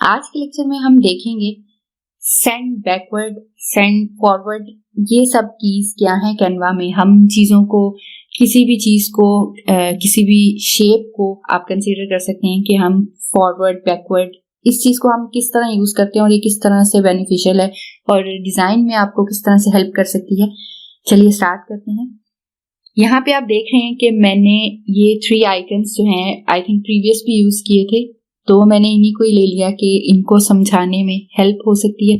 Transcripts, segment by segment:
आज के लेक्चर में हम देखेंगे सेंड बैकवर्ड, सेंड फॉरवर्ड, ये सब कीज क्या है कैनवा में। हम चीज़ों को, किसी भी चीज़ को, किसी भी शेप को आप कंसीडर कर सकते हैं कि हम फॉरवर्ड, बैकवर्ड, इस चीज़ को हम किस तरह यूज़ करते हैं और ये किस तरह से बेनिफिशियल है और डिज़ाइन में आपको किस तरह से हेल्प कर सकती है। चलिए स्टार्ट करते हैं। यहाँ पे आप देख रहे हैं कि मैंने ये 3 आइकन्स जो हैं आई थिंक प्रीवियस भी यूज़ किए थे, तो मैंने इन्हीं को ही ले लिया कि इनको समझाने में हेल्प हो सकती है।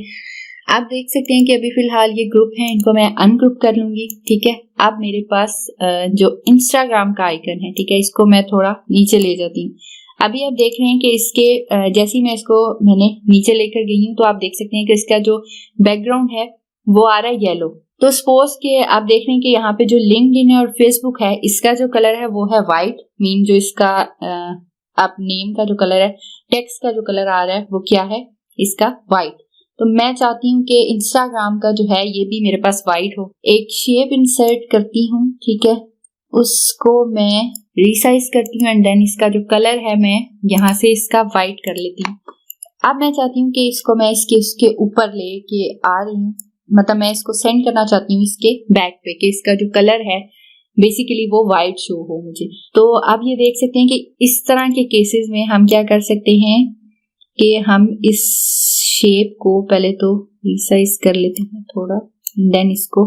आप देख सकते हैं कि अभी फिलहाल ये ग्रुप है, इनको मैं अनग्रुप कर लूंगी। ठीक है, अब मेरे पास जो इंस्टाग्राम का आइकन है, ठीक है, इसको मैं थोड़ा नीचे ले जाती हूँ। अभी आप देख रहे हैं कि इसके जैसे ही मैं इसको मैंने नीचे लेकर गई हूँ तो आप देख सकते हैं कि इसका जो बैकग्राउंड है वो आ रहा है येलो। तो सपोज के आप देख रहे हैं कि यहाँ पे जो लिंक्डइन है और फेसबुक है, इसका जो कलर है वो है व्हाइट, मीन जो इसका आप नेम का जो कलर है, टेक्स्ट का जो कलर आ रहा है वो क्या है, इसका व्हाइट। तो मैं चाहती हूँ कि इंस्टाग्राम का जो है ये भी मेरे पास व्हाइट हो। एक शेप इंसर्ट करती हूँ, ठीक है, उसको मैं रिसाइज करती हूँ एंड देन इसका जो कलर है मैं यहाँ से इसका व्हाइट कर लेती हूँ। अब मैं चाहती हूँ कि इसको मैं इसके ऊपर लेके आ रही हूँ, मतलब मैं इसको सेंड करना चाहती हूँ इसके बैक पे कि इसका जो कलर है बेसिकली वो वाइट शो हो मुझे। तो आप ये देख सकते हैं कि इस तरह के केसेस में हम क्या कर सकते हैं कि हम इस शेप को पहले तो रिसाइज कर लेते हैं थोड़ा, देन इसको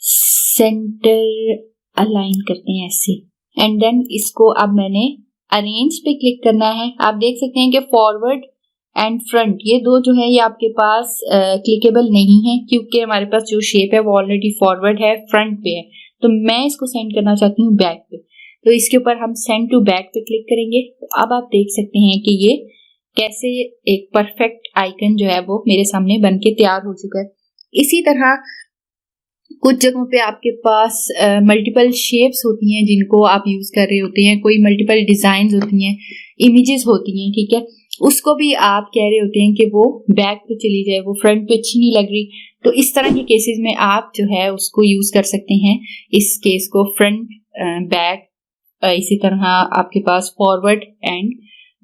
सेंटर अलाइन करते हैं ऐसे, एंड देन इसको अब मैंने अरेंज पे क्लिक करना है। आप देख सकते हैं कि फॉरवर्ड एंड फ्रंट ये दो जो है ये आपके पास क्लिकेबल नहीं है, क्योंकि हमारे पास जो शेप है वो ऑलरेडी फॉरवर्ड है, फ्रंट पे है। तो मैं इसको सेंड करना चाहती हूँ बैक पे, तो इसके ऊपर हम सेंड टू बैक पे क्लिक करेंगे। तो अब आप देख सकते हैं कि ये कैसे एक परफेक्ट आइकन जो है वो मेरे सामने बन के तैयार हो चुका है। इसी तरह कुछ जगहों पे आपके पास मल्टीपल शेप्स होती हैं जिनको आप यूज कर रहे होते हैं, कोई मल्टीपल डिजाइन होती हैं, इमेजेस होती हैं, ठीक है, उसको भी आप कह रहे होते हैं कि वो बैक पे चली जाए, वो फ्रंट पे अच्छी नहीं लग रही। तो इस तरह के केसेस में आप जो है उसको यूज कर सकते हैं, इस केस को फ्रंट, बैक, इसी तरह आपके पास फॉरवर्ड एंड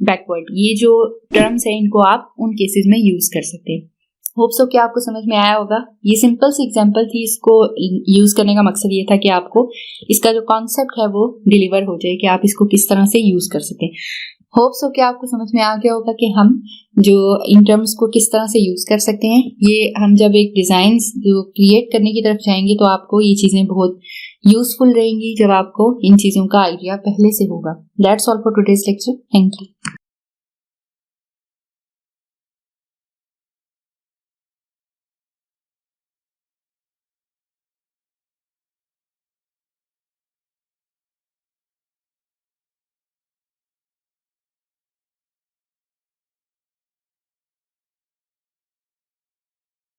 बैकवर्ड, ये जो टर्म्स है इनको आप उन केसेस में यूज कर सकते हैं। होप सो कि आपको समझ में आया होगा। ये सिंपल सी एग्जांपल थी, इसको यूज करने का मकसद ये था कि आपको इसका जो कॉन्सेप्ट है वो डिलीवर हो जाए कि आप इसको किस तरह से यूज कर सकें। होप सो कि आपको समझ में आ गया होगा कि हम जो इन टर्म्स को किस तरह से यूज कर सकते हैं। ये हम जब एक डिजाइन जो क्रिएट करने की तरफ जाएंगे तो आपको ये चीजें बहुत यूजफुल रहेंगी जब आपको इन चीजों का आइडिया पहले से होगा। That's all for today's lecture. Thank you.